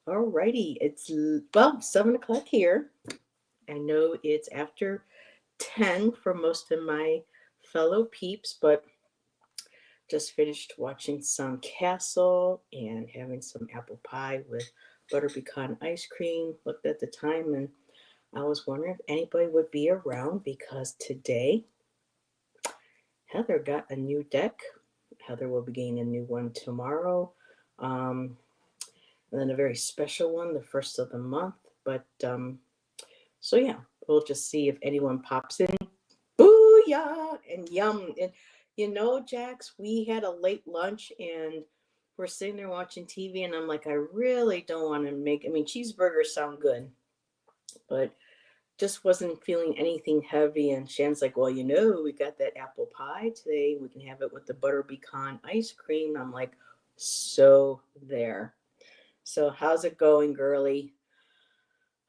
Alrighty, well 7 o'clock here. I know it's after 10 for most of my fellow peeps, but just finished watching some Castle and having some apple pie with butter pecan ice cream. Looked at the time and I was wondering if anybody would be around because today Heather got a new deck. Heather will be getting a new one tomorrow. Um, and then a very special one the first of the month. But yeah, we'll just see if anyone pops in. Booyah and yum. And Jax, we had a late lunch and we're sitting there watching TV, and I'm like, I really don't want to make. I mean, cheeseburgers sound good, but just wasn't feeling anything heavy. And Shan's like, well, we got that apple pie today. We can have it with the butter pecan ice cream. I'm like, so there. So how's it going, girly?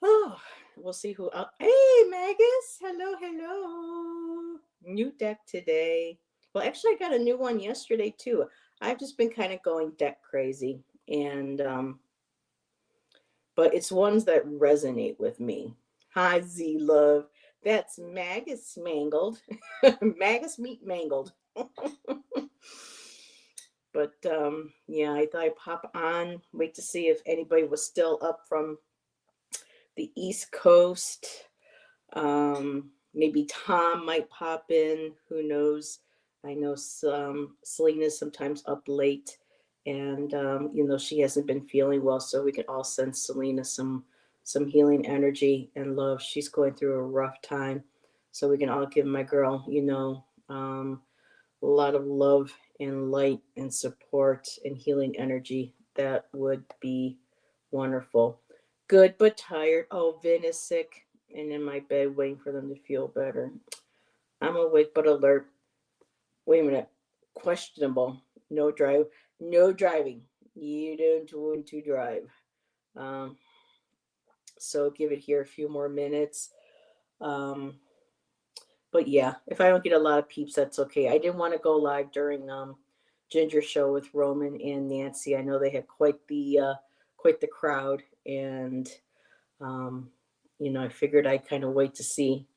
Oh, we'll see who. Hey, Magus. Hello, hello. New deck today. Well, actually, I got a new one yesterday too. I've just been kind of going deck crazy, and but it's ones that resonate with me. Hi, Z Love. That's Magus Mangled. Magus Meat Mangled. But yeah, I thought I'd pop on, wait to see if anybody was still up from the East Coast. Maybe Tom might pop in. Who knows? I know Selena's sometimes up late, and she hasn't been feeling well, so we can all send Selena some healing energy and love. She's going through a rough time, so we can all give my girl, a lot of love and light and support and healing energy. That would be wonderful. Good but tired. Oh, Vin is sick and in my bed waiting for them to feel better. I'm awake but alert. Wait a minute. Questionable. No drive. No driving. You don't want to drive. Um, so give it here a few more minutes. Um, but yeah, if I don't get a lot of peeps, that's okay. I didn't want to go live during Ginger show with Roman and Nancy. I know they had quite the crowd, and um, I figured I'd kind of wait to see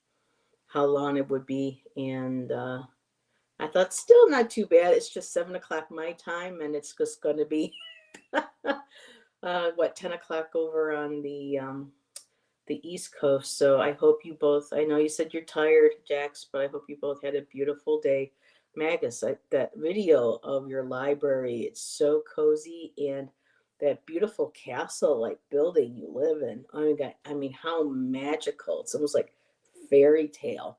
how long it would be, and I thought still not too bad. It's just 7 o'clock my time, and it's just going to be what 10 o'clock over on the East Coast. So I hope you both. I know you said you're tired, Jax, but I hope you both had a beautiful day. Magus, that video of your library, it's so cozy, and that beautiful castle like building you live in. Oh my God, I mean, how magical! It's almost like fairy tale.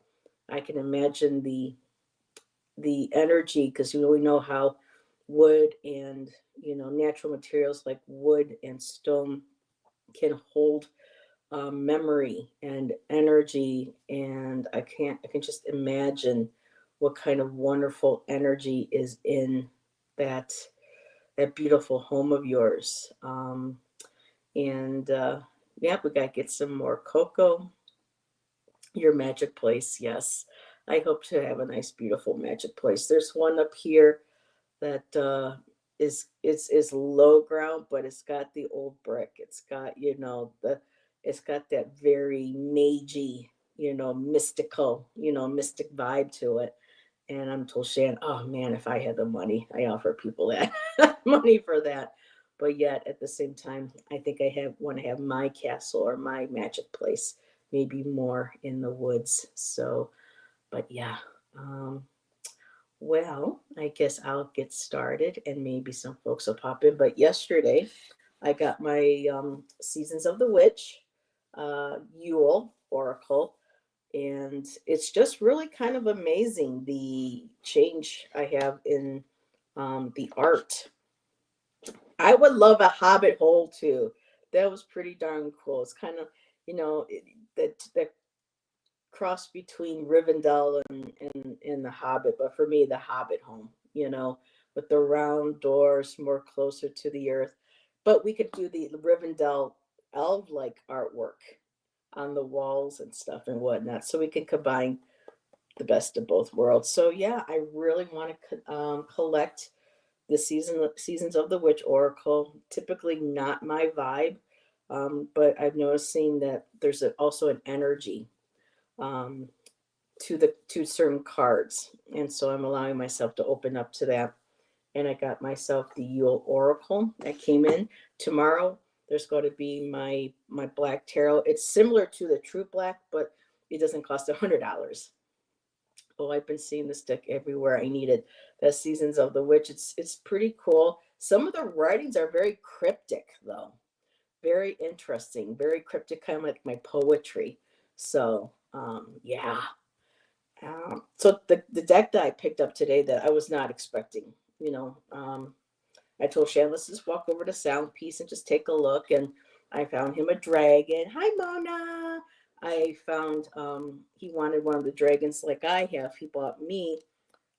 I can imagine the energy because we know how wood and natural materials like wood and stone can hold memory and energy, and I can just imagine what kind of wonderful energy is in that that beautiful home of yours. And yeah, we got to get some more cocoa. Your magic place, yes. I hope to have a nice beautiful magic place. There's one up here that is low ground, but it's got the old brick. It's got it's got that very magey, mystical, mystic vibe to it. And I'm told Shan, oh man, if I had the money, I offer people that money for that. But yet at the same time, I think I have want to have my castle or my magic place, maybe more in the woods. So, but yeah, um, well, I guess I'll get started and maybe some folks will pop in. But yesterday, I got my Seasons of the Witch Yule Oracle, and it's just really kind of amazing the change I have in the art. I would love a Hobbit hole too. That was pretty darn cool. It's kind of, that cross between Rivendell and the Hobbit, but for me, the Hobbit home, with the round doors more closer to the earth. But we could do the Rivendell elf like artwork on the walls and stuff and whatnot, so we can combine the best of both worlds. So yeah, I really want to collect the Seasons of the Witch Oracle. Typically not my vibe. But I've noticing that there's also an energy um, to certain cards, and so I'm allowing myself to open up to that. And I got myself the Yule Oracle that came in. Tomorrow there's going to be my Black Tarot. It's similar to the True Black, but it doesn't cost $100. Oh, I've been seeing this deck everywhere. I need it. The Seasons of the Witch. It's pretty cool. Some of the writings are very cryptic though. Very interesting. Very cryptic, kind of like my poetry. So yeah. So the deck that I picked up today that I was not expecting, you know, I told Shan, let's just walk over to Sound Peace and just take a look. And I found him a dragon. Hi, Mona. I found he wanted one of the dragons like I have. He bought me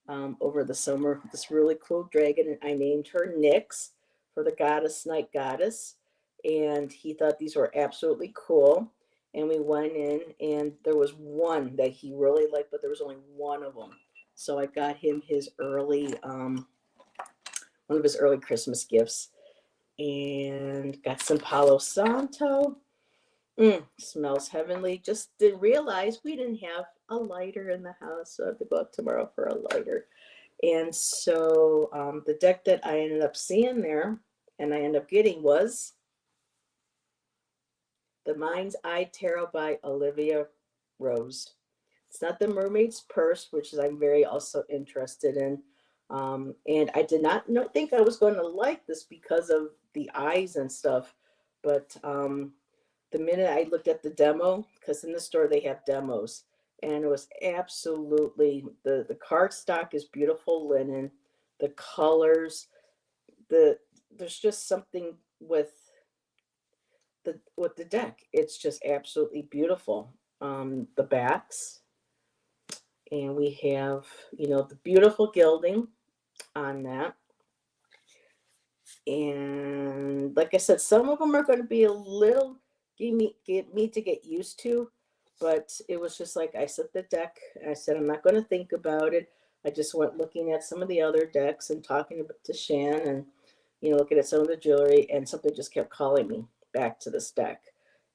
over the summer this really cool dragon, and I named her Nyx for the goddess, night goddess. And he thought these were absolutely cool. And we went in, and there was one that he really liked, but there was only one of them. So I got him his early, one of his early Christmas gifts, and got some Palo Santo. Smells heavenly. Just didn't realize we didn't have a lighter in the house, so I have to go out tomorrow for a lighter. And so the deck that I ended up seeing there and I ended up getting was the Mind's Eye Tarot by Olivia Rose. It's not the Mermaid's Purse, which is I'm very also interested in. And I did not think I was going to like this because of the eyes and stuff. But the minute I looked at the demo, because in the store they have demos, and it was absolutely the card stock is beautiful linen, the colors, there's just something with the deck. It's just absolutely beautiful. The backs, and we have the beautiful gilding on that. And like I said, some of them are going to be a little get me to get used to, but it was just like I set the deck. I said I'm not going to think about it. I just went looking at some of the other decks and talking to Shan, and looking at some of the jewelry, and something just kept calling me back to this deck.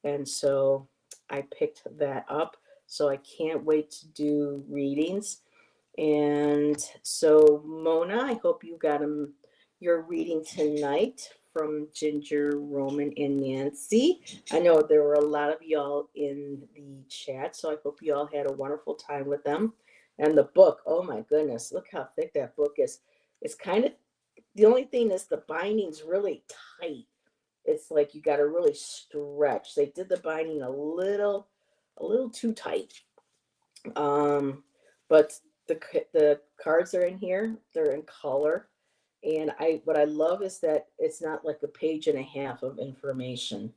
And so I picked that up. So I can't wait to do readings. And so Mona, I hope you got your reading tonight from Ginger, Roman, and Nancy. I know there were a lot of y'all in the chat, so I hope you all had a wonderful time with them. And the book, oh my goodness, look how thick that book is. It's kind of, the only thing is the binding's really tight. It's like you got to really stretch. They did the binding a little too tight. But the cards are in here. They're in color. And what I love is that it's not like a page and a half of information.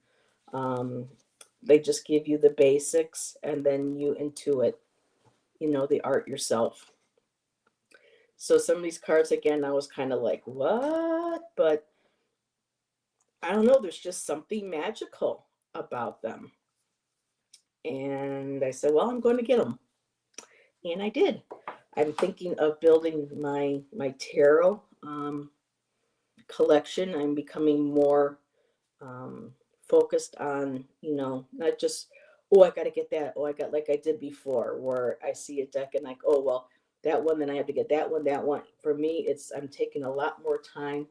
They just give you the basics, and then you intuit, the art yourself. So some of these cards, again, I was kind of like, what? But I don't know. There's just something magical about them. And I said, well, I'm going to get them. And I did. I'm thinking of building my tarot collection. I'm becoming more focused on, not just, oh, I got to get that. Oh, I got, like I did before, where I see a deck and like, oh, well, that one, then I have to get that one. For me, I'm taking a lot more time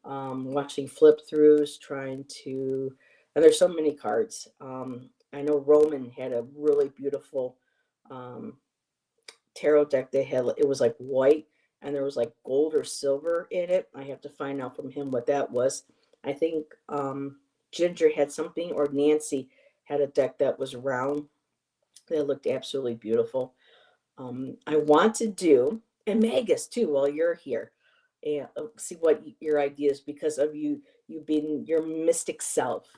watching flip throughs, trying to, and there's so many cards. I know Roman had a really beautiful tarot deck. It was like white, and there was like gold or silver in it. I have to find out from him what that was. I think Ginger had something, or Nancy had a deck that was round. That looked absolutely beautiful. I want to do, and Magus too, while you're here, and see what your ideas, because of you being your mystic self.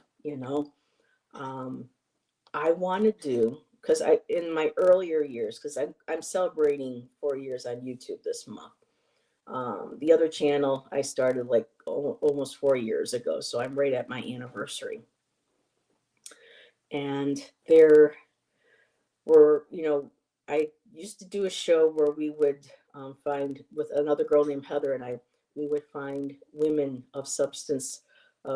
I want to do, because in my earlier years, because I'm celebrating 4 years on YouTube this month. The other channel I started like almost 4 years ago, so I'm right at my anniversary. And there were, I used to do a show where we would find, with another girl named Heather and I, we would find women of substance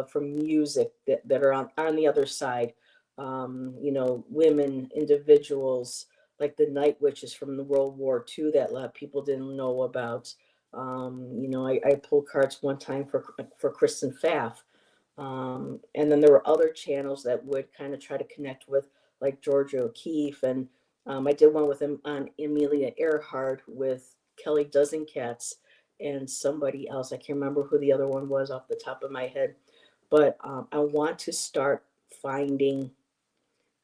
from music that are on the other side. Women, individuals like the Night Witches from the World War II that a lot of people didn't know about. I pulled cards one time for Kristen Pfaff. And then there were other channels that would kind of try to connect with, like Georgia O'Keeffe. And I did one with him on Amelia Earhart with Kelly Dozencats and somebody else. I can't remember who the other one was off the top of my head. But I want to start finding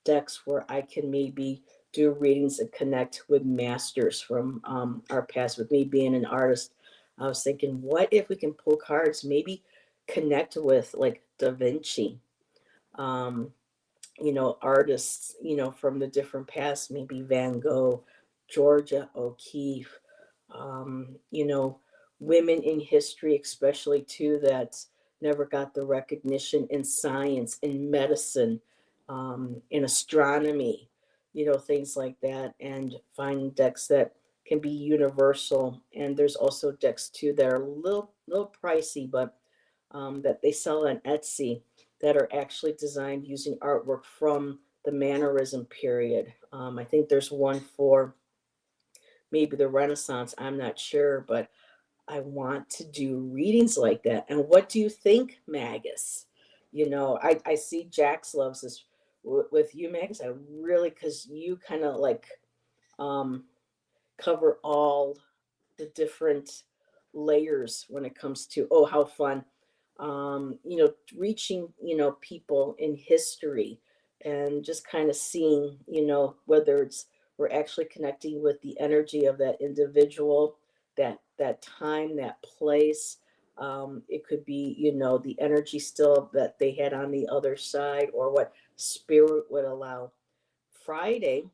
decks where I can maybe do readings and connect with masters from our past. With me being an artist, I was thinking, what if we can pull cards, maybe connect with like Da Vinci, um, artists, from the different past, maybe Van Gogh, Georgia O'Keeffe, women in history, especially too, that never got the recognition in science, in medicine, in astronomy, things like that, and find decks that can be universal. And there's also decks too that are a little pricey, but that they sell on Etsy that are actually designed using artwork from the Mannerism period. I think there's one for maybe the Renaissance, I'm not sure, but I want to do readings like that. And what do you think, Magus? I see Jax loves this with you, Magus. I really, because you kind of like um, cover all the different layers when it comes to, oh, how fun, reaching, people in history and just kind of seeing, whether it's we're actually connecting with the energy of that individual, that time, that place. It could be, the energy still that they had on the other side, or what spirit would allow. Friday,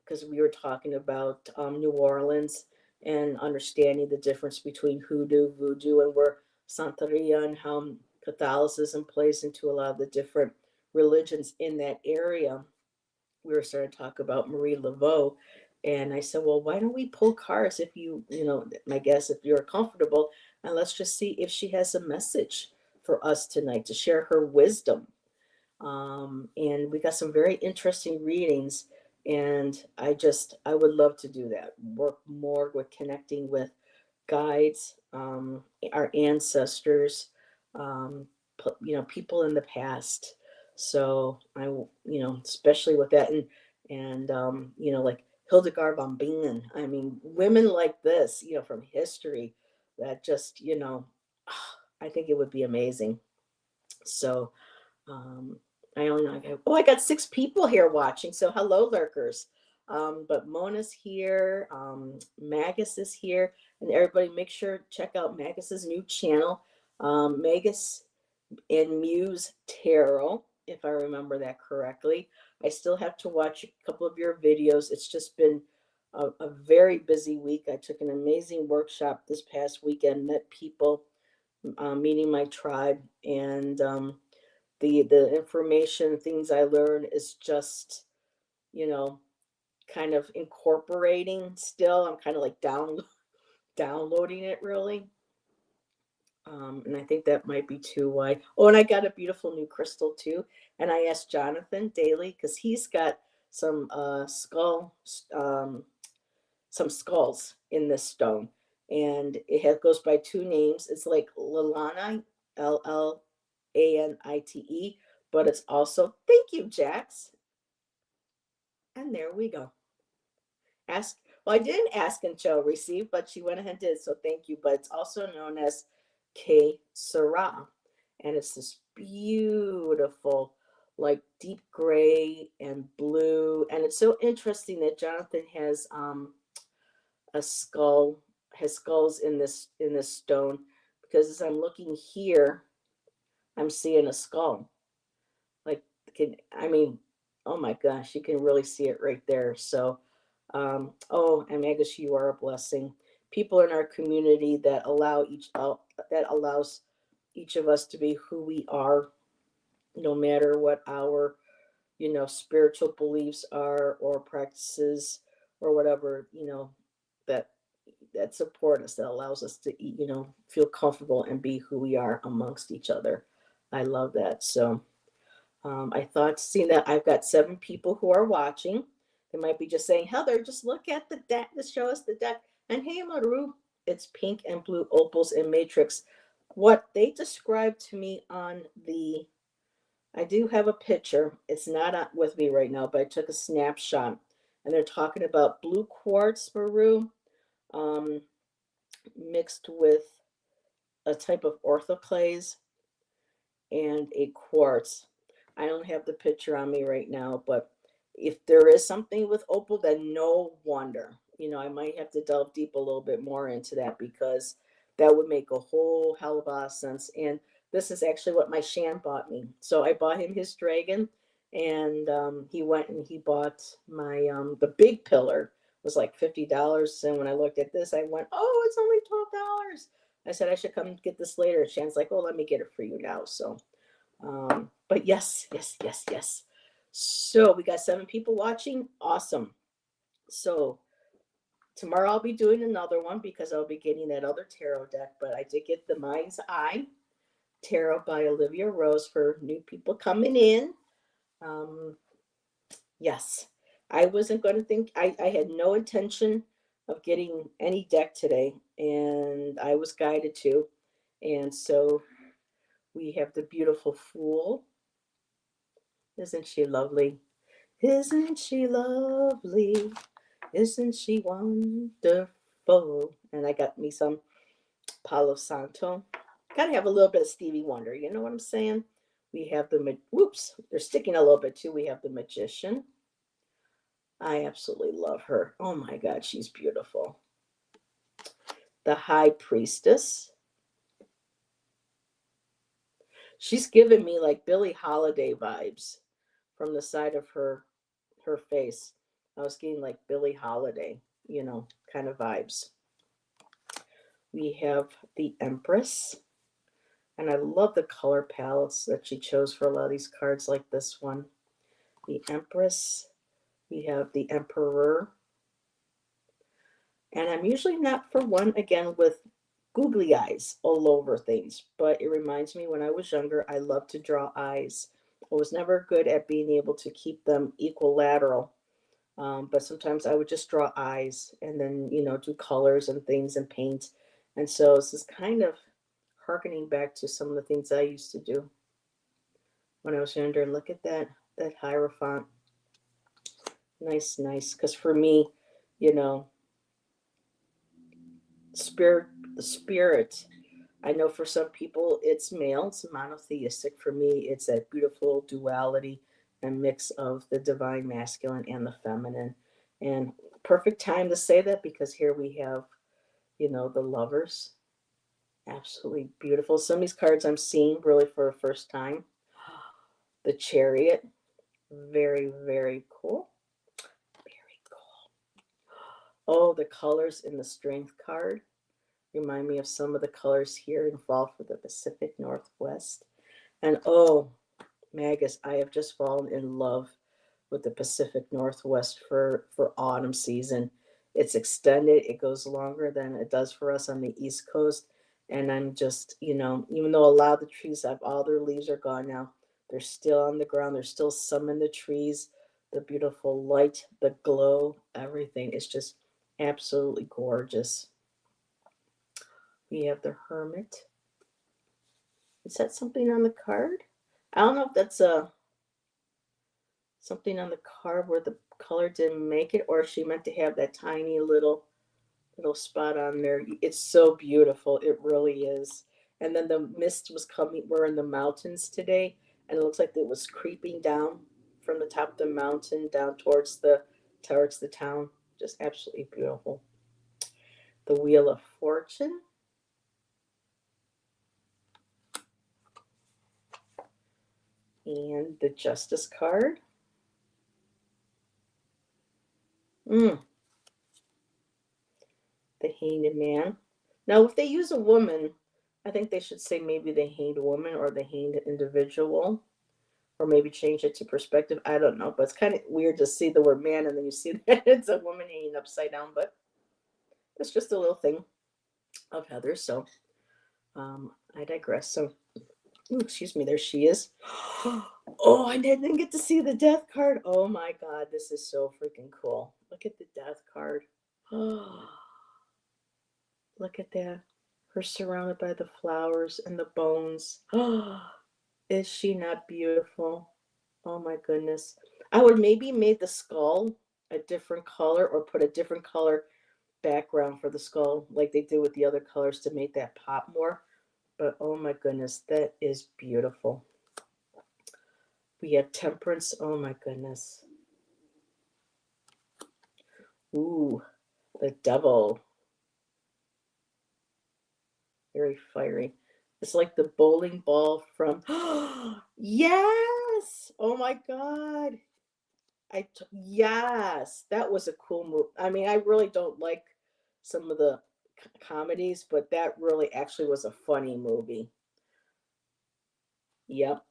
because we were talking about New Orleans and understanding the difference between hoodoo, voodoo, and where Santeria and how Catholicism plays into a lot of the different religions in that area. We were starting to talk about Marie Laveau. And I said, well, why don't we pull cards if my guess, if you're comfortable, and let's just see if she has a message for us tonight to share her wisdom. And we got some very interesting readings, and I would love to do that, work more with connecting with guides, our ancestors, people in the past. So especially with that, and like Hildegard von Bingen. I mean, women like this, from history, that just, I think it would be amazing. So um, I only know. I got 6 people here watching. So hello, lurkers. But Mona's here. Magus is here, and everybody, make sure check out Magus's new channel, Magus and Muse Tarot, if I remember that correctly. I still have to watch a couple of your videos. It's just been a very busy week. I took an amazing workshop this past weekend, met people, meeting my tribe, and the information, things I learned is just, you know, kind of incorporating still. I'm kind of like downloading it really. And I think that might be too why. Oh, and I got a beautiful new crystal too. And I asked Jonathan Daly because he's got some some skulls in this stone, and goes by 2 names. It's like Lalana, Lanite, but it's also, thank you, Jax. And there we go. Ask, well, I didn't ask until receive, but she went ahead and did, so thank you. But it's also known as K Sarah, and it's this beautiful, like deep gray and blue. And it's so interesting that Jonathan has a skull, has skulls in this stone, because as I'm looking here, I'm seeing a skull. Like, I mean, oh my gosh, you can really see it right there. So, and Agus, you are a blessing. People in our community that allows each of us to be who we are, no matter what our, spiritual beliefs are, or practices, or whatever, that support us, that allows us to, feel comfortable and be who we are amongst each other. I love that. So I thought, seeing that I've got 7 people who are watching, they might be just saying, Heather, just look at the deck, just show us the deck. And hey, Maru, it's pink and blue opals and matrix. What they described to me on the, I do have a picture. It's not with me right now, but I took a snapshot. And they're talking about blue quartz, Maru, um, mixed with a type of orthoclase and a quartz. I don't have the picture on me right now, but if there is something with opal, then no wonder. I might have to delve deep a little bit more into that, because that would make a whole hell of a lot of sense. And this is actually what my Shan bought me. So I bought him his dragon, and he went and he bought my the big pillar was like $50. And when I looked at this, I went, oh, it's only $12. I said I should come get this later. Shan's like, oh, let me get it for you now. So but yes, yes, yes, yes. So we got 7 people watching. Awesome. So tomorrow I'll be doing another one, because I'll be getting that other tarot deck. But I did get the Mind's Eye Tarot by Olivia Rose for new people coming in. Yes, I wasn't going to think, I had no intention of getting any deck today, and I was guided to. And so we have the beautiful Fool. Isn't she lovely? Isn't she lovely? Isn't she wonderful? And I got me some Palo Santo. Gotta have a little bit of Stevie Wonder, you know what I'm saying? We have the, whoops, they're sticking a little bit too. We have the Magician. I absolutely love her. Oh my God, she's beautiful. The High Priestess. She's giving me like Billie Holiday vibes from the side of her face. I was getting like Billie Holiday, kind of vibes. We have the Empress. And I love the color palettes that she chose for a lot of these cards, like this one. The Empress. We have the Emperor. And I'm usually not for one, again, with googly eyes all over things. But it reminds me, when I was younger, I loved to draw eyes. I was never good at being able to keep them equilateral. But sometimes I would just draw eyes and then, do colors and things and paint. And so this is kind of harkening back to some of the things I used to do when I was younger. Look at that Hierophant. Nice, nice. Because for me, the spirit, I know for some people it's male, it's monotheistic. For me, it's that beautiful duality and mix of the divine masculine and the feminine. And perfect time to say that, because here we have, the Lovers. Absolutely beautiful. Some of these cards I'm seeing really for the first time. The Chariot. Very, very cool. Very cool. Oh, the colors in the Strength card remind me of some of the colors here involved for the Pacific Northwest. And oh, Magus, I have just fallen in love with the Pacific Northwest for autumn season. It's extended. It goes longer than it does for us on the East Coast. And I'm just, even though a lot of the trees have, all their leaves are gone now, they're still on the ground. There's still some in the trees. The beautiful light, the glow, everything is just absolutely gorgeous. We have the Hermit. Is that something on the card? I don't know if that's something on the card where the color didn't make it, or she meant to have that tiny little spot on there. It's so beautiful. It really is. And then the mist was coming. We're in the mountains today, and it looks like it was creeping down from the top of the mountain down towards the town. Just absolutely beautiful. The Wheel of Fortune. And the Justice card. The Hanged Man. Now, if they use a woman, I think they should say maybe the hanged woman or the hanged individual, or maybe change it to perspective. I don't know, but it's kind of weird to see the word man and then you see that it's a woman hanging upside down. But it's just a little thing of Heather. So I digress. So Ooh, excuse me, there she is. Oh, I didn't get to see the death card. Oh my God, this is so freaking cool. Look at the death card. Oh, look at that. Her surrounded by the flowers and the bones. Oh, is she not beautiful? Oh my goodness. I would maybe make the skull a different color or put a different color background for the skull like they did with the other colors to make that pop more. But oh my goodness, that is beautiful. We have temperance. Oh my goodness. Ooh, the devil. Very fiery. It's like the bowling ball from. Yes! Oh my God. Yes, that was a cool move. I mean, I really don't like some of the comedies, but that really actually was a funny movie. Yep,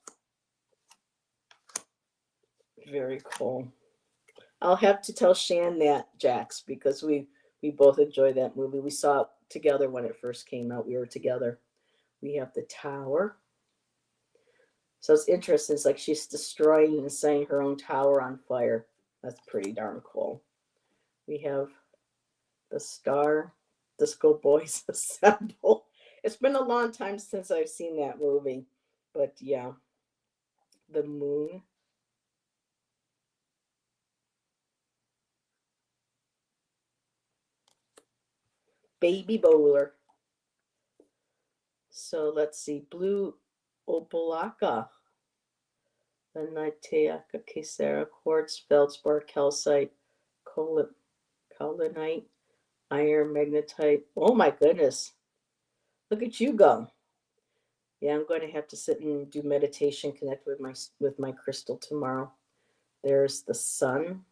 very cool. I'll have to tell Shan that, Jax, because we both enjoyed that movie. We saw it together when it first came out. We were together. We have the tower. So it's interesting. It's like she's destroying and setting her own tower on fire. That's pretty darn cool. We have the star, Disco Boys Assemble. It's been a long time since I've seen that movie. But yeah, the moon. Baby Bowler. So let's see. Blue Opalaka. The Niteaka Casera quartz, feldspar, calcite, colonite, iron, magnetite. Oh my goodness. Look at you go. Yeah, I'm going to have to sit and do meditation, connect with my crystal tomorrow. There's the sun,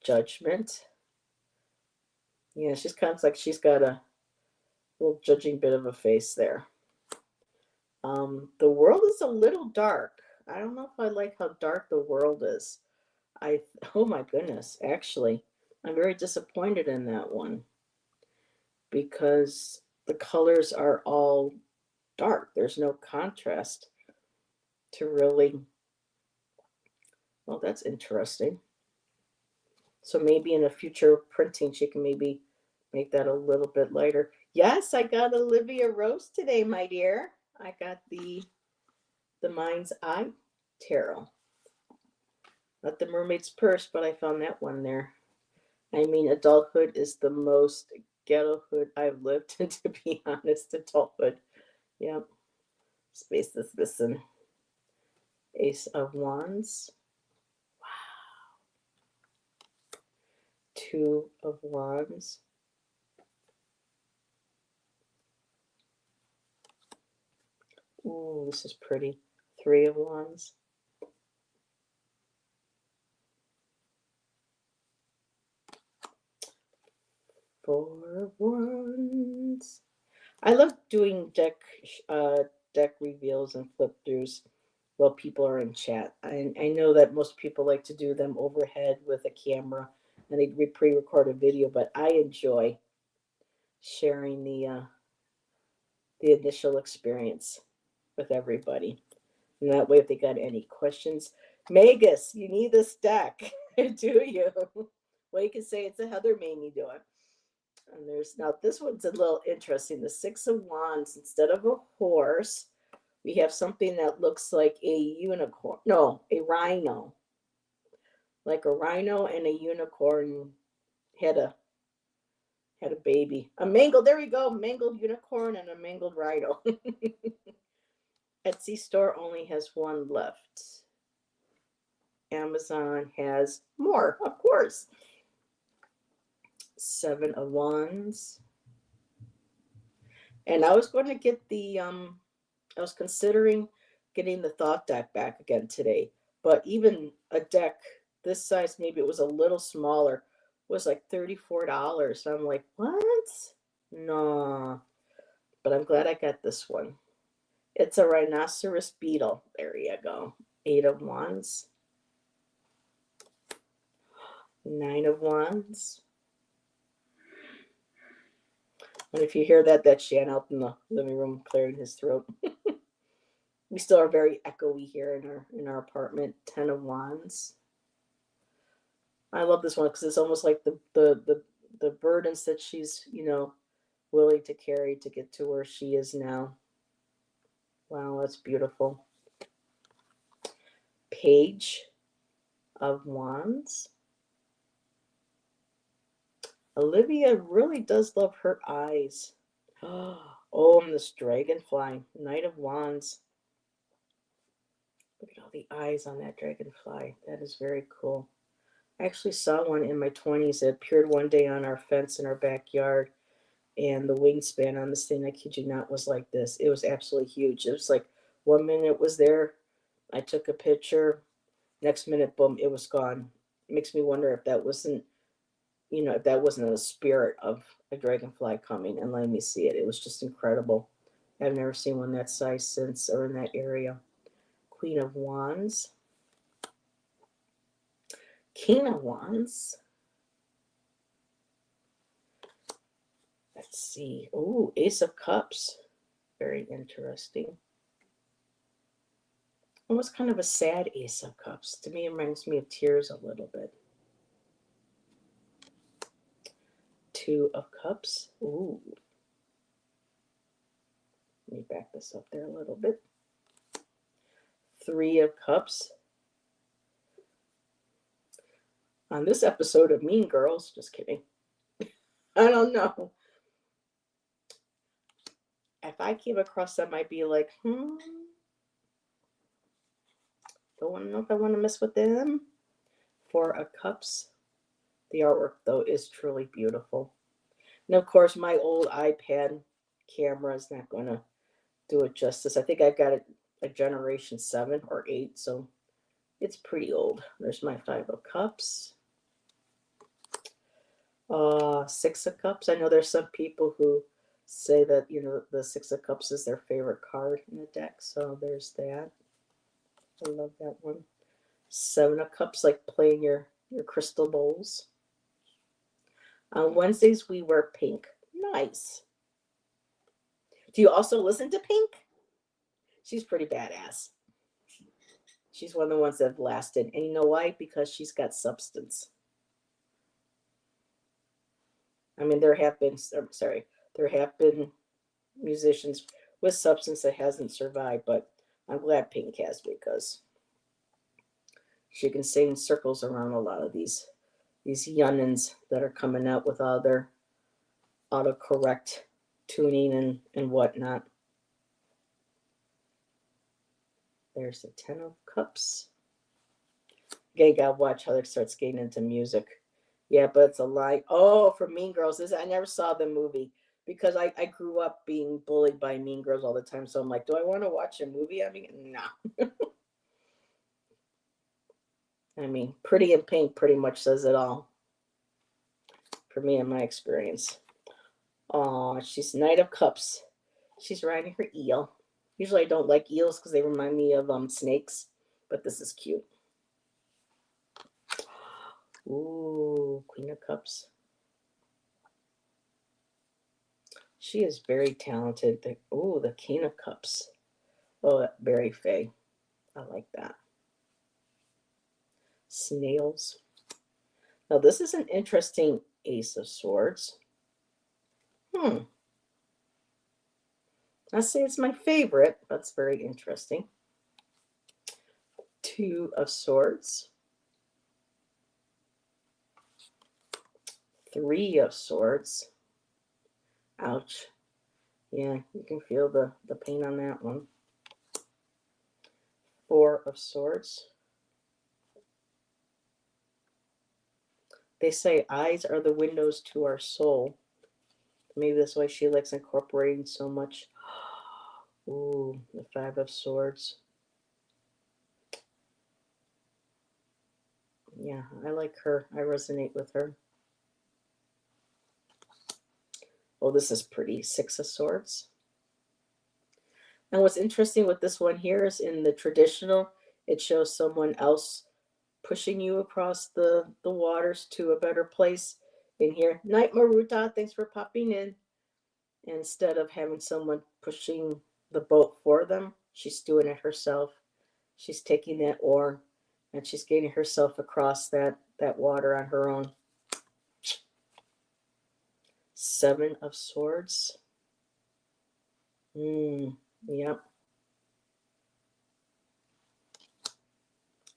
judgment. Yeah, she's kind of like she's got a little judging bit of a face there. The world is a little dark. I don't know if I like how dark the world is. I oh my goodness, actually, I'm very disappointed in that one because the colors are all dark. There's no contrast to really. Well, that's interesting. So maybe in a future printing, she can maybe make that a little bit lighter. Yes, I got Olivia Rose today, my dear. I got the Mind's Eye Tarot. Not the Mermaid's Purse, but I found that one there. I mean, adulthood is the most ghettohood I've lived, to be honest. Adulthood. Yep. Space is missing. Ace of Wands. Two of Wands. Ooh, this is pretty. Three of Wands. Four of Wands. I love doing deck reveals and flip throughs while people are in chat. I know that most people like to do them overhead with a camera and they pre-record a video, but I enjoy sharing the initial experience with everybody. And that way, if they got any questions, Magus, you need this deck, do you? Well, you can say it's a Heather made me do it. And there's now this one's a little interesting. The Six of Wands, instead of a horse, we have something that looks like a unicorn. No, a rhino. Like a rhino and a unicorn had a baby. A mangled, there we go, mangled unicorn and a mangled rhino. Etsy store only has one left. Amazon has more, of course. Seven of Wands. And I was going to get I was considering getting the Thought deck back again today, but even a deck this size, maybe it was a little smaller, was like $34. So I'm like, what? No. But I'm glad I got this one. It's a rhinoceros beetle. There you go. Eight of Wands. Nine of Wands. And if you hear that, that's Shan out in the living room clearing his throat. We still are very echoey here in our apartment. 10 of Wands. I love this one because it's almost like the burdens that she's willing to carry to get to where she is now. Wow, that's beautiful. Page of Wands. Olivia really does love her eyes. Oh, and this dragonfly. Knight of Wands. Look at all the eyes on that dragonfly. That is very cool. I actually saw one in my 20s. It appeared one day on our fence in our backyard. And the wingspan on this thing, I kid you not, was like this. It was absolutely huge. It was like 1 minute it was there. I took a picture. Next minute, boom, it was gone. It makes me wonder if that wasn't, if that wasn't a spirit of a dragonfly coming and letting me see it. It was just incredible. I've never seen one that size since or in that area. Queen of Wands. King of Wands. Let's see. Ooh, Ace of Cups. Very interesting. Almost kind of a sad Ace of Cups. To me, it reminds me of tears a little bit. Two of Cups. Ooh. Let me back this up there a little bit. Three of Cups. On this episode of Mean Girls, just kidding. I don't know. If I came across them, I'd be like, don't want to know if I want to mess with them. Four of Cups. The artwork, though, is truly beautiful. And of course, my old iPad camera is not going to do it justice. I think I've got a generation 7 or 8, so it's pretty old. There's my Five of Cups. Six of Cups. I know there's some people who say that, the Six of Cups is their favorite card in the deck, so there's that. I love that one. Seven of Cups, like playing your crystal bowls. On Wednesdays, we wear pink. Nice. Do you also listen to Pink? She's pretty badass. She's one of the ones that have lasted. And you know why? Because she's got substance. I mean, there have been musicians with substance that hasn't survived, but I'm glad Pink has, because she can sing circles around a lot of these youngins that are coming out with all their autocorrect tuning and whatnot. There's the 10 of Cups. Again, gotta watch how it starts getting into music. Yeah, but it's a lie. Oh, for Mean Girls. I never saw the movie because I grew up being bullied by Mean Girls all the time. So I'm like, do I want to watch a movie? I mean, no. I mean, Pretty in Pink pretty much says it all for me in my experience. Oh, she's Knight of Cups. She's riding her eel. Usually I don't like eels because they remind me of snakes, but this is cute. Ooh, Queen of Cups. She is very talented. The King of Cups. Oh, very fey. I like that. Snails. Now this is an interesting Ace of Swords. I say it's my favorite. That's very interesting. Two of Swords. Three of Swords. Ouch. Yeah, you can feel the pain on that one. Four of Swords. They say eyes are the windows to our soul. Maybe that's why she likes incorporating so much. Ooh, the Five of Swords. Yeah, I like her. I resonate with her. Oh, this is pretty. Six of Swords. And what's interesting with this one here is in the traditional, it shows someone else pushing you across the waters to a better place. In here, Night Maruta, thanks for popping in. Instead of having someone pushing the boat for them, she's doing it herself. She's taking that oar and she's getting herself across that water on her own. Seven of Swords. Yep.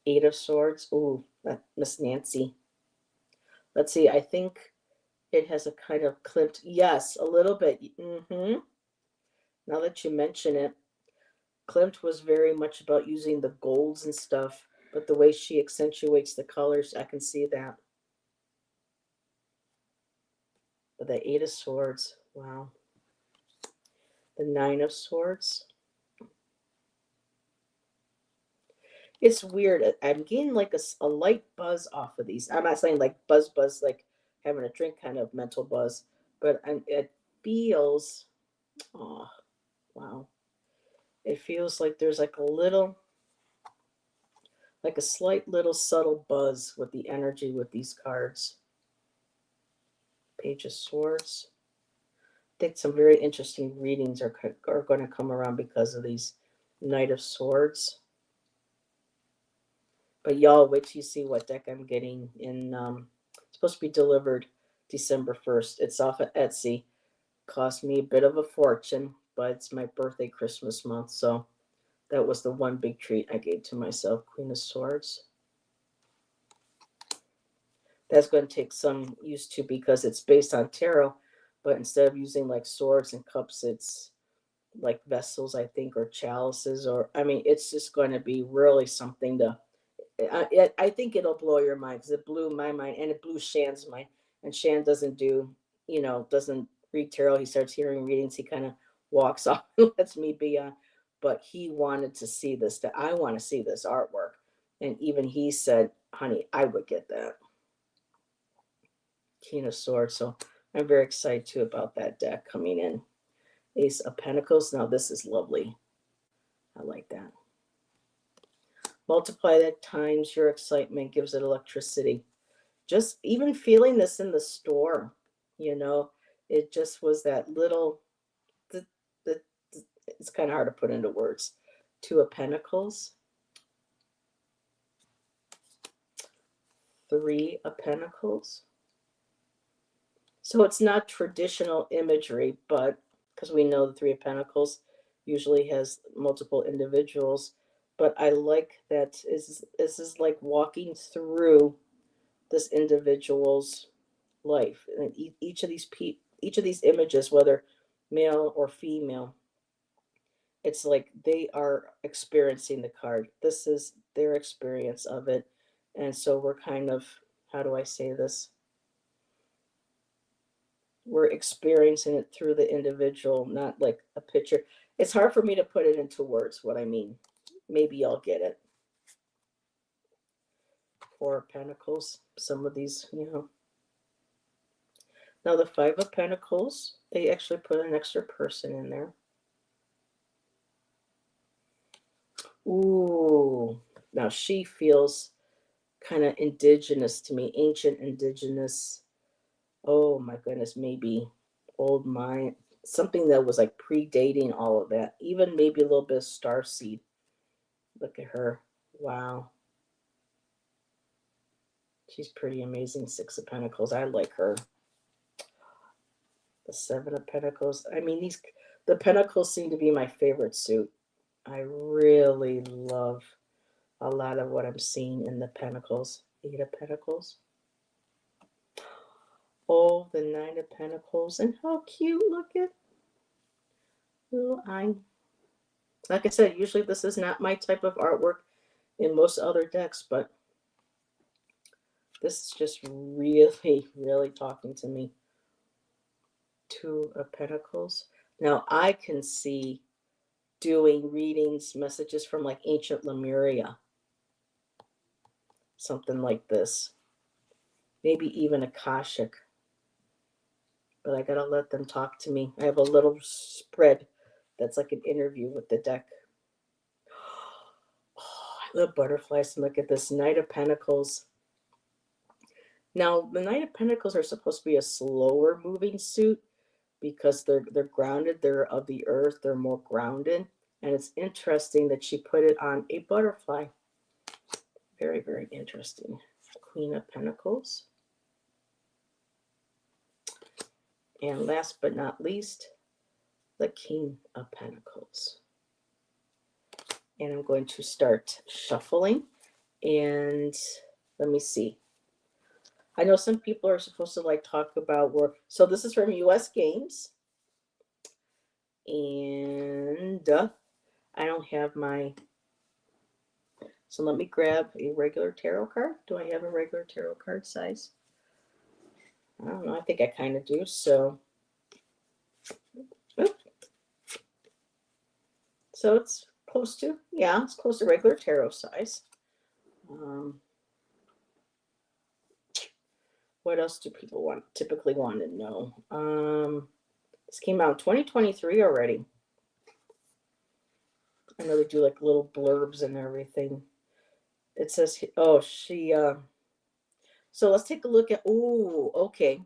Eight of Swords. Ooh, Miss Nancy. Let's see. I think it has a kind of Klimt. Yes, a little bit. Now that you mention it, Klimt was very much about using the golds and stuff, but the way she accentuates the colors, I can see that. But the Eight of Swords. Wow. The Nine of Swords. It's weird. I'm getting like a light buzz off of these. I'm not saying like buzz, like having a drink kind of mental buzz, but it feels, oh, wow. It feels like there's like a slight little subtle buzz with the energy with these cards. Page of Swords. I think some very interesting readings are going to come around because of these Knight of Swords. But y'all wait till you see what deck I'm getting in. It's supposed to be delivered December 1st. It's off of Etsy. Cost me a bit of a fortune, but it's my birthday Christmas month. So that was the one big treat I gave to myself. Queen of Swords. That's going to take some use to because it's based on tarot. But instead of using like swords and cups, it's like vessels, I think, or chalices. Or, I mean, it's just going to be really something to I think it'll blow your mind because it blew my mind and it blew Shan's mind. And Shan doesn't doesn't read tarot. He starts hearing readings. He kind of walks off and lets me be on. But he wanted to see this. That I want to see this artwork. And even he said, honey, I would get that. King of Swords. So I'm very excited too about that deck coming in. Ace of Pentacles. Now this is lovely. I like that. Multiply that times your excitement, gives it electricity. Just even feeling this in the store, it just was that little, it's kind of hard to put into words. Two of Pentacles. Three of Pentacles. So it's not traditional imagery, but because we know the Three of Pentacles usually has multiple individuals. But I like that this is like walking through this individual's life. And each of these images, whether male or female, it's like they are experiencing the card. This is their experience of it. And so we're kind of, how do I say this? We're experiencing it through the individual, not like a picture. It's hard for me to put it into words what I mean. Maybe y'all get it. Four of Pentacles. Some of these, Now the Five of Pentacles, they actually put an extra person in there. Ooh. Now she feels kind of indigenous to me. Ancient indigenous. Oh my goodness. Maybe old Mayan. Something that was like predating all of that. Even maybe a little bit of starseed. Look at her. Wow. She's pretty amazing. Six of Pentacles. I like her. The Seven of Pentacles. I mean, the Pentacles seem to be my favorite suit. I really love a lot of what I'm seeing in the Pentacles. Eight of Pentacles. Oh, the Nine of Pentacles. And how cute. Look at little eye. Like I said, usually this is not my type of artwork in most other decks, but this is just really, really talking to me. Two of Pentacles. Now I can see doing readings, messages from like ancient Lemuria. Something like this. Maybe even Akashic. But I gotta let them talk to me. I have a little spread that's like an interview with the deck. Oh, I love butterflies. Look at this. Knight of Pentacles. Now, the Knight of Pentacles are supposed to be a slower moving suit, because they're grounded. They're of the earth. They're more grounded. And it's interesting that she put it on a butterfly. Very, very interesting. Queen of Pentacles. And last but not least, the King of Pentacles. And I'm going to start shuffling. And let me see. I know some people are supposed to like talk about work. So this is from US Games. And I don't have my... So let me grab a regular tarot card. Do I have a regular tarot card size? I don't know. I think I kind of do. So, oops. So it's close to, yeah, it's close to regular tarot size. What else do people typically want to know? This came out in 2023 already. I know they do like little blurbs and everything. It says, oh, she, so let's take a look at, oh, okay.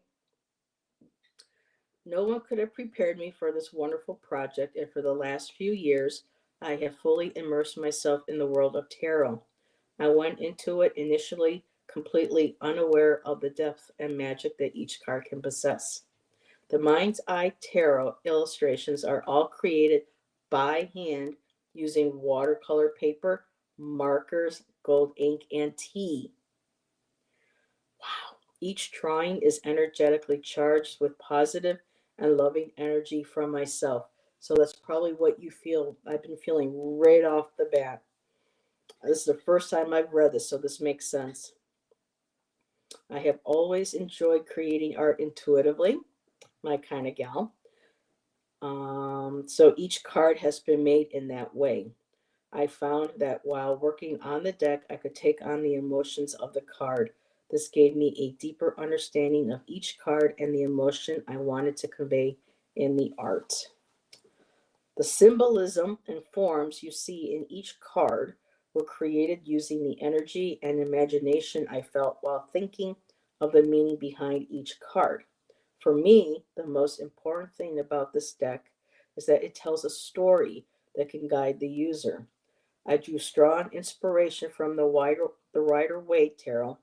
No one could have prepared me for this wonderful project, and for the last few years, I have fully immersed myself in the world of tarot. I went into it initially completely unaware of the depth and magic that each card can possess. The Mind's Eye Tarot illustrations are all created by hand using watercolor paper, markers, gold ink, and tea. Wow. Each drawing is energetically charged with positive and loving energy from myself. So that's probably what you feel. I've been feeling right off the bat. This is the first time I've read this, so this makes sense. I have always enjoyed creating art intuitively, my kind of gal. So each card has been made in that way. I found that while working on the deck, I could take on the emotions of the card. This gave me a deeper understanding of each card and the emotion I wanted to convey in the art. The symbolism and forms you see in each card were created using the energy and imagination I felt while thinking of the meaning behind each card. For me, the most important thing about this deck is that it tells a story that can guide the user. I drew strong inspiration from the Rider-Waite Tarot,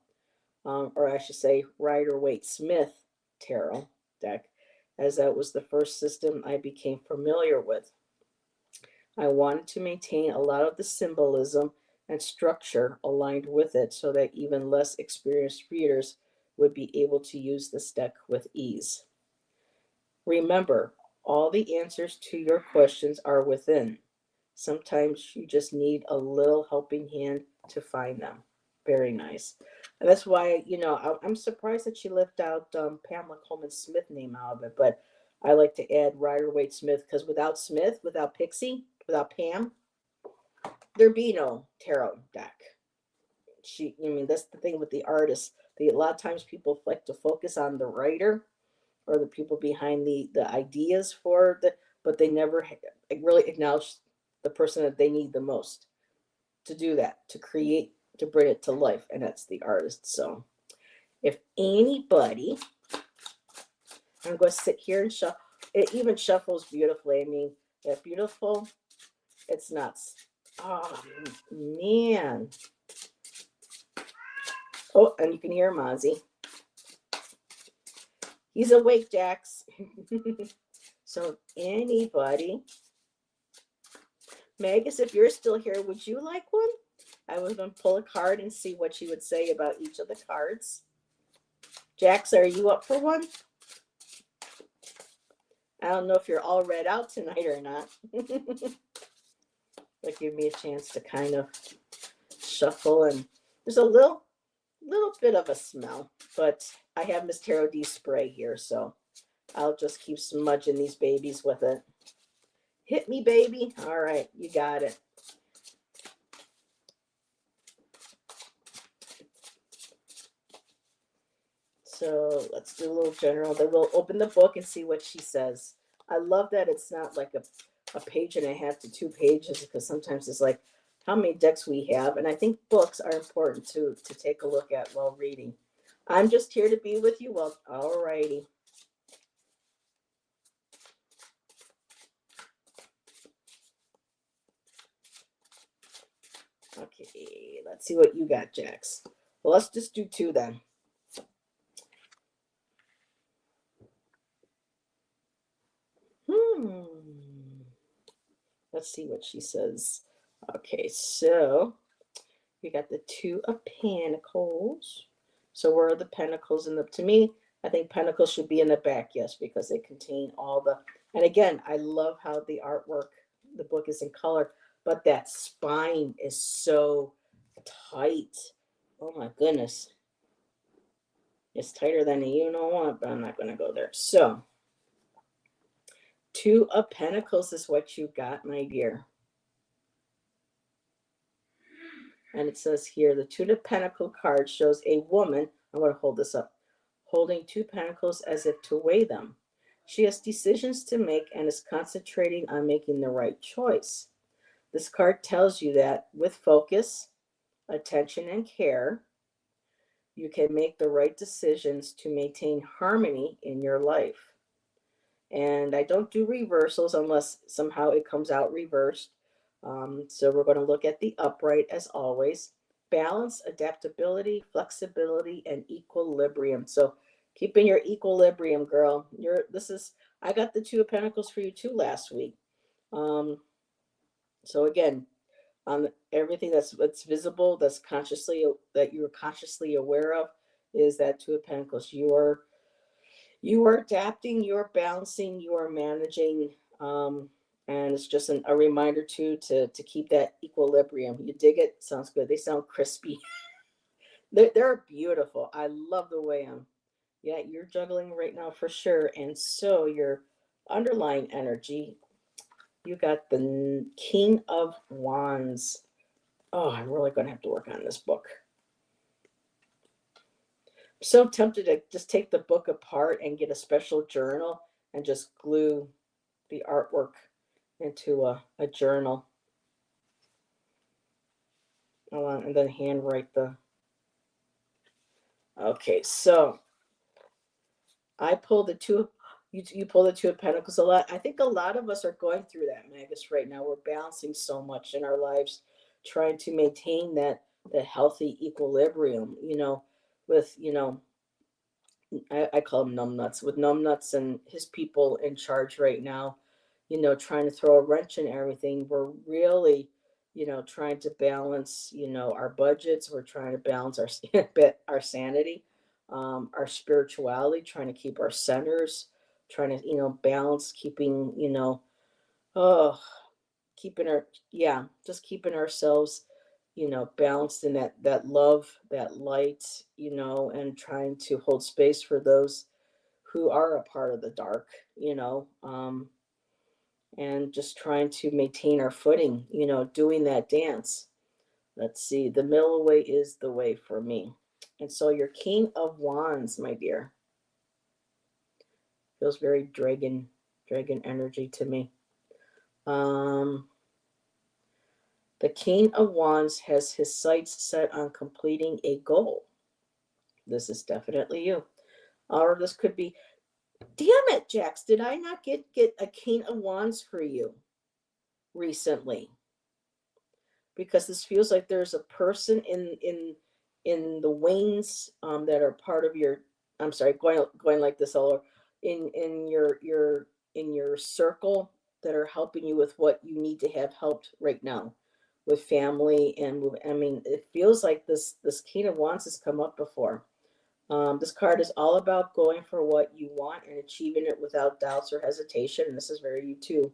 or I should say Rider-Waite-Smith Tarot deck, as that was the first system I became familiar with. I wanted to maintain a lot of the symbolism and structure aligned with it so that even less experienced readers would be able to use this deck with ease. Remember, all the answers to your questions are within. Sometimes you just need a little helping hand to find them. Very nice. And that's why, I'm surprised that she left out Pamela Coleman Smith name out of it, but I like to add Rider-Waite-Smith because without Smith, without Pixie, without Pam, there'd be no tarot deck. That's the thing with the artists. A lot of times people like to focus on the writer or the people behind the ideas but they never really acknowledge the person that they need the most to do that, to create, to bring it to life, and that's the artist. So if anybody, I'm going to sit here and shuffle. It even shuffles beautifully. I mean, that beautiful, it's nuts. Oh, man. Oh, and you can hear Mozzie. He's awake, Jax. So anybody, Magus, if you're still here, would you like one? I was going to pull a card and see what she would say about each of the cards. Jax, are you up for one? I don't know if you're all read out tonight or not. That give me a chance to kind of shuffle, and there's a little bit of a smell, but I have Miss Tarot D spray here, so I'll just keep smudging these babies with it. Hit me, baby. All right, you got it. So let's do a little general. Then we'll open the book and see what she says. I love that it's not like a page and a half to 2 pages, because sometimes it's like how many decks we have. And I think books are important to take a look at while reading. I'm just here to be with you. Well, all righty. let's see what you got, Jax. Well, let's just do two then. Let's see what she says. Okay, so we got the Two of Pentacles. So where are the pentacles in the, to me, I think pentacles should be in the back, yes, because they contain all the, and again, I love how the artwork, the book is in color, but that spine is so tight. Oh my goodness. It's tighter than you know what, but I'm not going to go there. So, Two of Pentacles is what you got, my dear. And it says here, the Two of Pentacles card shows a woman, I'm going to hold this up, holding two pentacles as if to weigh them. She has decisions to make and is concentrating on making the right choice. This card tells you that with focus, attention, and care, you can make the right decisions to maintain harmony in your life. And I don't do reversals unless somehow it comes out reversed. So we're going to look at the upright as always. Balance, adaptability, flexibility, and equilibrium. So keeping your equilibrium, girl. I got the Two of Pentacles for you too last week. So again, on everything that's visible, that you're consciously aware of, is that Two of Pentacles. You are adapting, you are balancing, you are managing, and it's just a reminder too to keep that equilibrium. You dig it? Sounds good. They sound crispy. They're beautiful. I love the way you're juggling right now for sure. And so your underlying energy, you got the King of Wands. Oh, I'm really going to have to work on this book. I'm so tempted to just take the book apart and get a special journal and just glue the artwork into a journal. And then handwrite the. Okay, so I pulled the two. You pull the Two of Pentacles a lot. I think a lot of us are going through that, Magus, right now. We're balancing so much in our lives, trying to maintain the healthy equilibrium. With I call him numbnuts. With numbnuts and his people in charge right now, trying to throw a wrench in everything. We're really, trying to balance, our budgets. We're trying to balance our sanity, our spirituality, trying to keep our centers, trying to, balance, keeping, oh, keeping just keeping ourselves, balanced in that love, that light, and trying to hold space for those who are a part of the dark, and just trying to maintain our footing, doing that dance. Let's see, the middle way is the way for me. And so your King of Wands, my dear, feels very dragon energy to me. The King of Wands has his sights set on completing a goal. This is definitely you. Or this could be, damn it, Jax, did I not get a King of Wands for you recently? Because this feels like there's a person in the wings that are part of your, I'm sorry, going like this all over, in your circle, that are helping you with what you need to have helped right now with family and move. I mean, it feels like this King of Wands has come up before. This card is all about going for what you want and achieving it without doubts or hesitation. And this is very you too.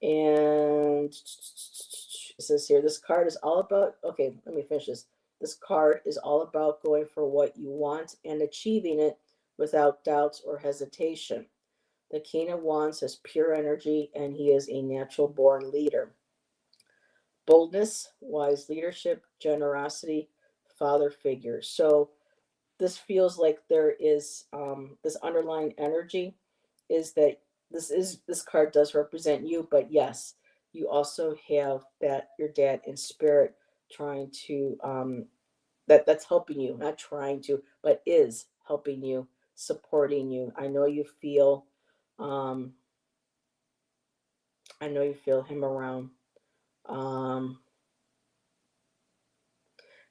And it says here, this card is all about, okay, let me finish this. This card is all about going for what you want and achieving it without doubts or hesitation. The King of Wands has pure energy and he is a natural born leader. Boldness, wise leadership, generosity, father figure. So this feels like there is this underlying energy is that this card does represent you, but yes, you also have that your dad in spirit trying to that's helping you, not trying to, but is helping you, supporting you. Um I know you feel him around. um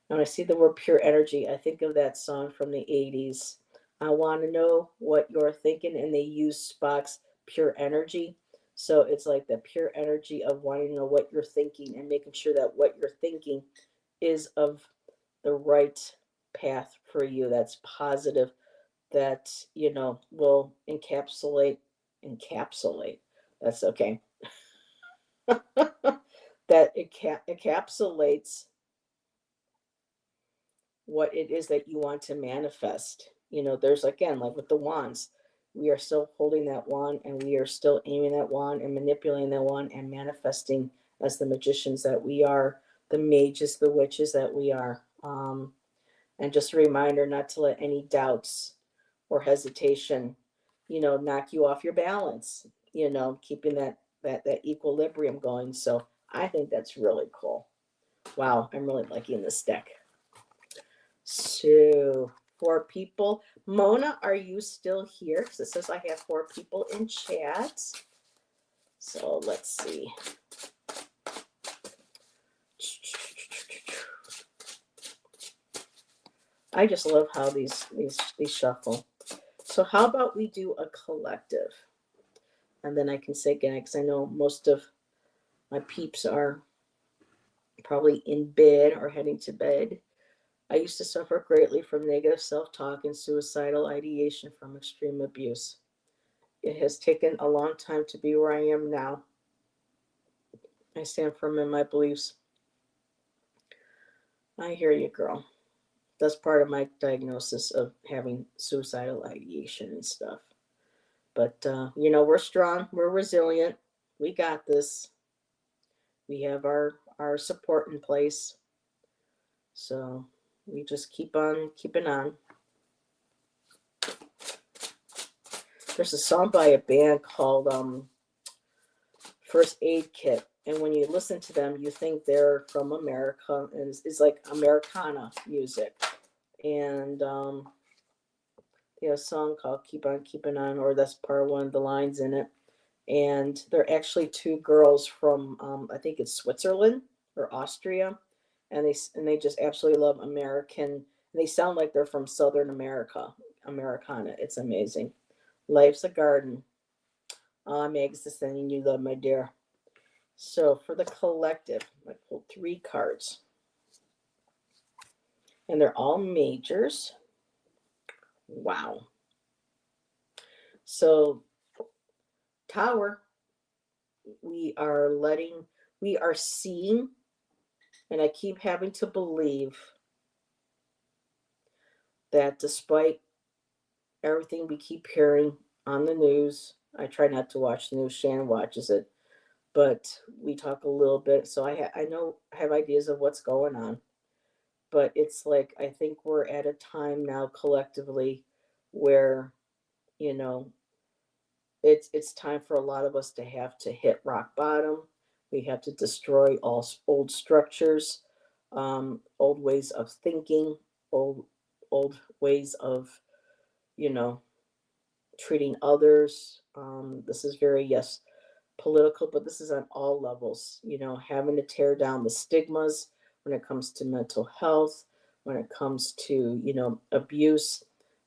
When I see the word pure energy, I think of that song from the 80s. I want to know what you're thinking, and they use Spock's pure energy. So it's like the pure energy of wanting to know what you're thinking and making sure that what you're thinking is of the right path for you, that's positive, that, will encapsulate. That's okay. That it encapsulates what it is that you want to manifest. There's, again, like with the wands, we are still holding that wand, and we are still aiming that wand and manipulating that wand and manifesting as the magicians that we are, the mages, the witches that we are. And just a reminder not to let any doubts or hesitation, knock you off your balance, keeping that equilibrium going. So I think that's really cool. Wow, I'm really liking this deck. So, 4 people. Mona, are you still here? Because it says I have 4 people in chat. So let's see. I just love how these shuffle. So how about we do a collective? And then I can say again, because I know most of my peeps are probably in bed or heading to bed. I used to suffer greatly from negative self-talk and suicidal ideation from extreme abuse. It has taken a long time to be where I am now. I stand firm in my beliefs. I hear you, girl. That's part of my diagnosis of having suicidal ideation and stuff. But, we're strong. We're resilient. We got this. We have our support in place. So we just keep on keeping on. There's a song by a band called First Aid Kit. And when you listen to them, you think they're from America, and it's like Americana music. And they have a song called Keep On Keeping On, or that's part of one of the lines in it. And they're actually 2 girls from, I think it's Switzerland or Austria. And they just absolutely love American. They sound like they're from Southern America, Americana. It's amazing. Life's a garden. Ah, Megs, the sending you love, my dear. So for the collective, I pulled 3 cards. And they're all majors. Wow. So, Tower, we are seeing, and I keep having to believe that despite everything we keep hearing on the news, I try not to watch the news. Shannon watches it, but we talk a little bit, so I know I have ideas of what's going on. But it's like I think we're at a time now collectively where, you know, it's time for a lot of us to have to hit rock bottom. We have to destroy all old structures, old ways of thinking, old ways of, you know, treating others. This is very, yes, political, but this is on all levels. Having to tear down the stigmas when it comes to mental health, when it comes to abuse,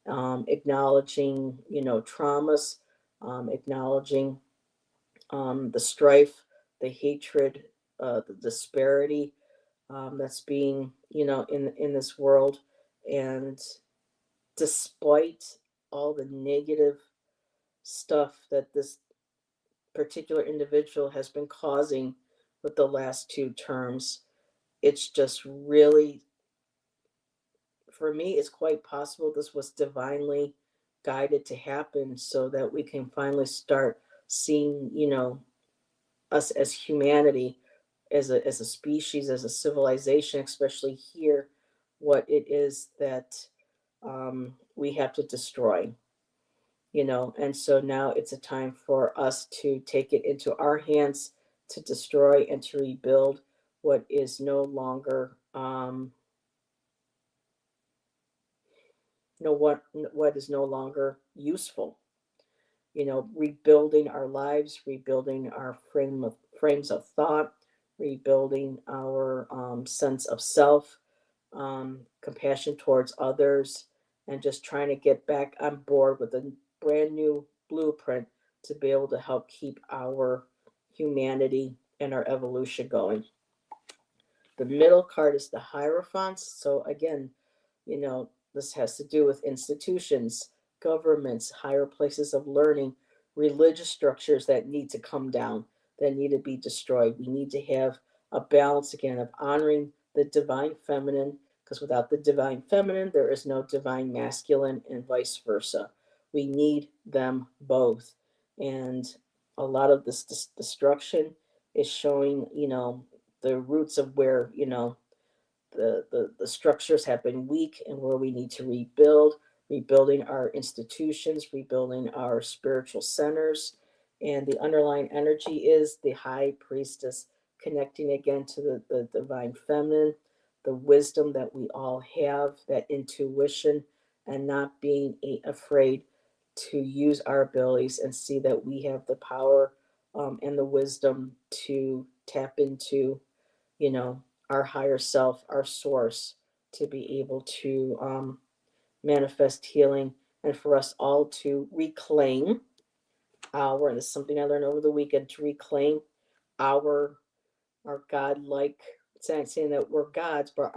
acknowledging traumas, acknowledging the strife, the hatred, the disparity that's being in this world. And despite all the negative stuff that this particular individual has been causing with the last 2 terms, it's just really, for me, it's quite possible this was divinely guided to happen so that we can finally start seeing, us as humanity, as a species, as a civilization, especially here, what it is that we have to destroy. And so now it's a time for us to take it into our hands to destroy and to rebuild what is no longer what is no longer useful. Rebuilding our lives, rebuilding our frames of thought, rebuilding our sense of self, compassion towards others, and just trying to get back on board with a brand new blueprint to be able to help keep our humanity and our evolution going. The middle card is the Hierophants. So again, this has to do with institutions, governments, higher places of learning, religious structures that need to come down, that need to be destroyed. We need to have a balance again of honoring the divine feminine, because without the divine feminine, there is no divine masculine, and vice versa. We need them both. And a lot of this destruction is showing, the roots of where, the structures have been weak and where we need to rebuild, rebuilding our institutions, rebuilding our spiritual centers. And the underlying energy is the high priestess, connecting again to the divine feminine, the wisdom that we all have, that intuition, and not being afraid to use our abilities and see that we have the power, and the wisdom to tap into, you know, our higher self, our source, to be able to manifest healing, and for us all to reclaim our, and this is something I learned over the weekend, to reclaim our God-like, saying that we're gods, but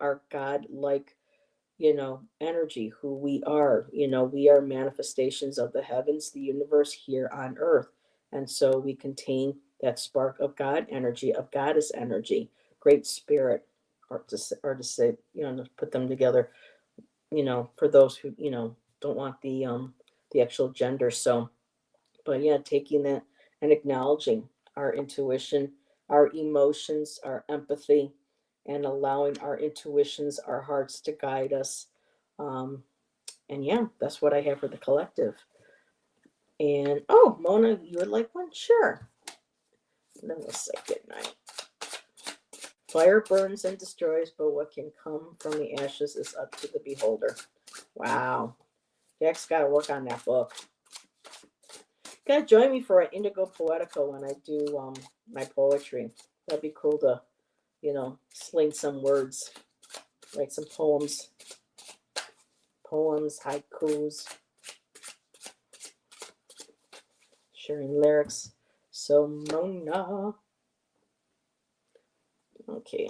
our God-like, energy, who we are. We are manifestations of the heavens, the universe here on earth. And so we contain that spark of God energy, of goddess energy, great spirit, or to say, to put them together, for those who, don't want the actual gender. So, but yeah, taking that and acknowledging our intuition, our emotions, our empathy, and allowing our intuitions, our hearts to guide us. Um, and yeah, that's what I have for the collective. And oh, Mona, you would like one? Sure. And then we'll say good night. Fire burns and destroys, but what can come from the ashes is up to the beholder. Wow. Jack's got to work on that book. Gotta join me for an Indigo Poetico when I do my poetry. That'd be cool to, sling some words, write some poems, haikus, sharing lyrics. So Mona. Okay.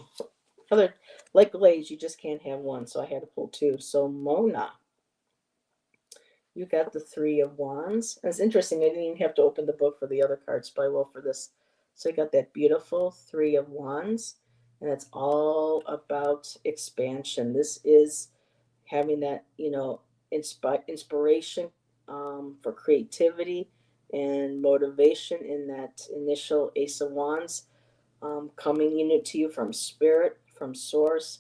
Other, like Blaze, you just can't have one, so I had to pull two. So Mona, you got the Three of Wands. And it's interesting, I didn't even have to open the book for the other cards, but I will for this. So you got that beautiful Three of Wands, and it's all about expansion. This is having that, inspiration, for creativity and motivation in that initial Ace of Wands, coming to you from spirit, from source.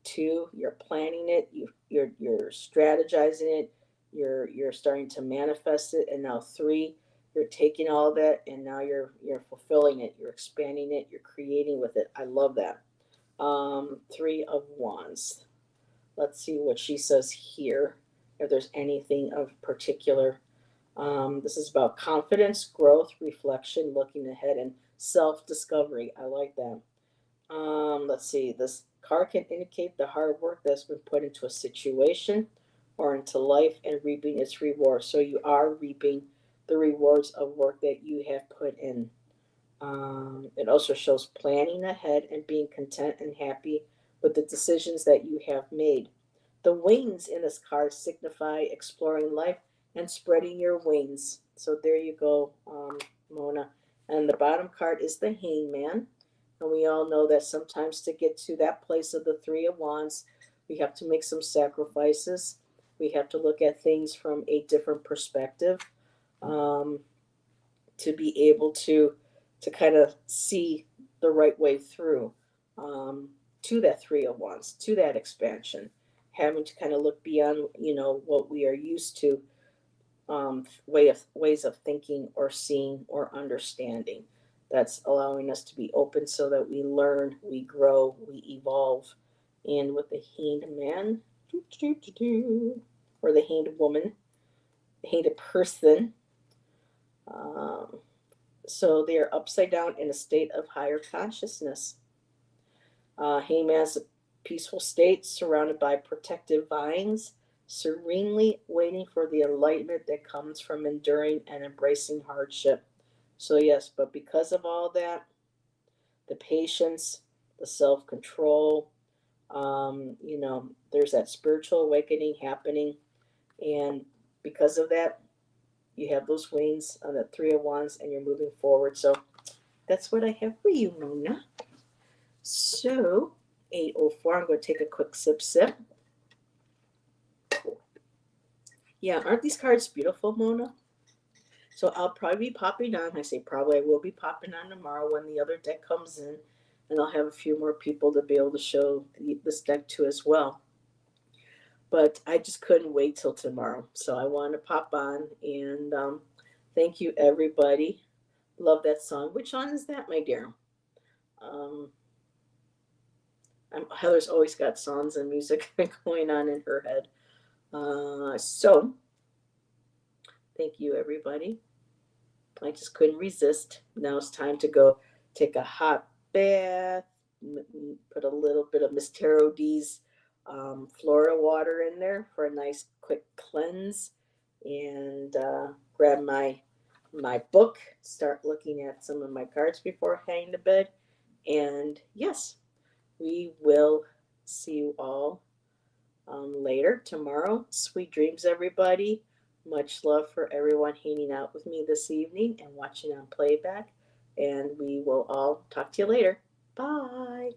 Two, you're planning it, you're strategizing it, you're starting to manifest it, and now three, you're taking all that and now you're fulfilling it, you're expanding it, you're creating with it. I love that. Three of Wands. Let's see what she says here, if there's anything of particular. This is about confidence, growth, reflection, looking ahead, and self-discovery. I like that. Let's see. This card can indicate the hard work that's been put into a situation or into life and reaping its rewards. So you are reaping the rewards of work that you have put in. It also shows planning ahead and being content and happy with the decisions that you have made. The wings in this card signify exploring life and spreading your wings. So there you go, Mona. And the bottom card is the Hangman. And we all know that sometimes to get to that place of the Three of Wands, we have to make some sacrifices. We have to look at things from a different perspective, um, to be able to kind of see the right way through, to that Three of Wands, to that expansion, having to kind of look beyond, what we are used to, ways of thinking or seeing or understanding. That's allowing us to be open so that we learn, we grow, we evolve. And with the Hanged Man, or the Hanged Woman, the Hanged Person, um, so they are upside down in a state of higher consciousness. Hangman's peaceful state surrounded by protective vines, serenely waiting for the enlightenment that comes from enduring and embracing hardship. So, yes, but because of all that, the patience, the self control, there's that spiritual awakening happening. And because of that, you have those wings on the Three of Wands and you're moving forward. So, that's what I have for you, Mona. So, 8:04, I'm going to take a quick sip. Yeah, aren't these cards beautiful, Mona? So I'll probably be popping on. I say probably I will be popping on tomorrow when the other deck comes in, and I'll have a few more people to be able to show this deck to as well. But I just couldn't wait till tomorrow, so I wanted to pop on and thank you everybody. Love that song. Which song is that, my dear? Um, Heather's always got songs and music going on in her head. So thank you everybody. I just couldn't resist. Now it's time to go take a hot bath, put a little bit of Miss Taro D's Florida water in there for a nice quick cleanse, and grab my book, start looking at some of my cards before heading to bed. And yes, we will see you all later tomorrow. Sweet dreams, everybody. Much love for everyone hanging out with me this evening and watching on playback. And we will all talk to you later. Bye.